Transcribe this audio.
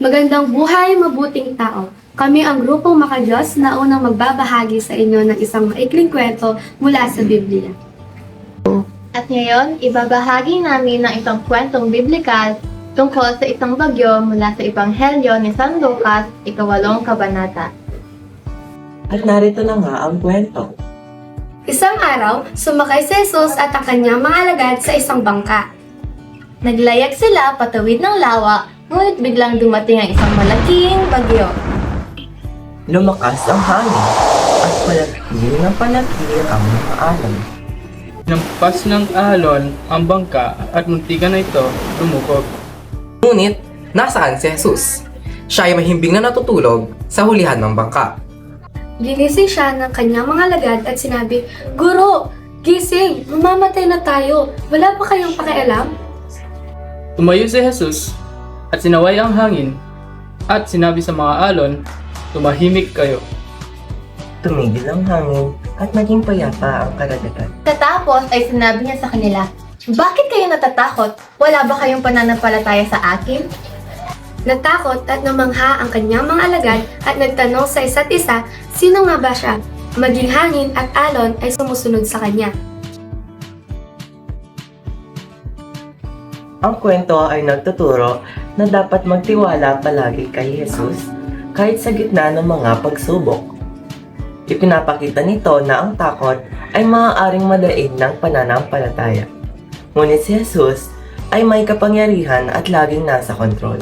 Magandang buhay, mabuting tao. Kami ang grupong Makadiyos na unang magbabahagi sa inyo ng isang maikling kwento mula sa Biblia. At ngayon, ibabahagi namin ng isang kwentong biblikal tungkol sa isang bagyo mula sa Ebanghelyo ni San Lucas, 8 kabanata. At narito na nga ang kwento. Isang araw, sumakay si Jesus at ang kanyang mga alagad sa isang bangka. Naglayag sila patawid ng lawa, ngunit biglang dumating ang isang malaking bagyo. Lumakas ang hangin at palagkil ng palagkil ang mga alon. Nampas ng alon ang bangka at muntikan na ito lumubog. Ngunit, nasaan si Jesus? Siya ay mahimbing na natutulog sa hulihan ng bangka. Ginising siya ng kanyang mga alagad at sinabi, Guro, gising! Mamamatay na tayo! Wala pa kayong pakialam? Tumayo si Jesus at sinaway ang hangin at sinabi sa mga alon, tumahimik kayo. Tumigil ang hangin at naging payapa ang karagatan. Tatapos ay sinabi niya sa kanila, bakit kayo natatakot? Wala ba kayong pananampalataya sa akin? Natakot at namangha ang kanyang mga alagad at nagtanong sa isa't isa, sino nga ba siya? Maging hangin at alon ay sumusunod sa kanya. Ang kwento ay nagtuturo na dapat magtiwala palagi kay Jesus kahit sa gitna ng mga pagsubok. Ipinapakita nito na ang takot ay maaaring madaig ng pananampalataya. Ngunit si Jesus ay may kapangyarihan at laging nasa kontrol.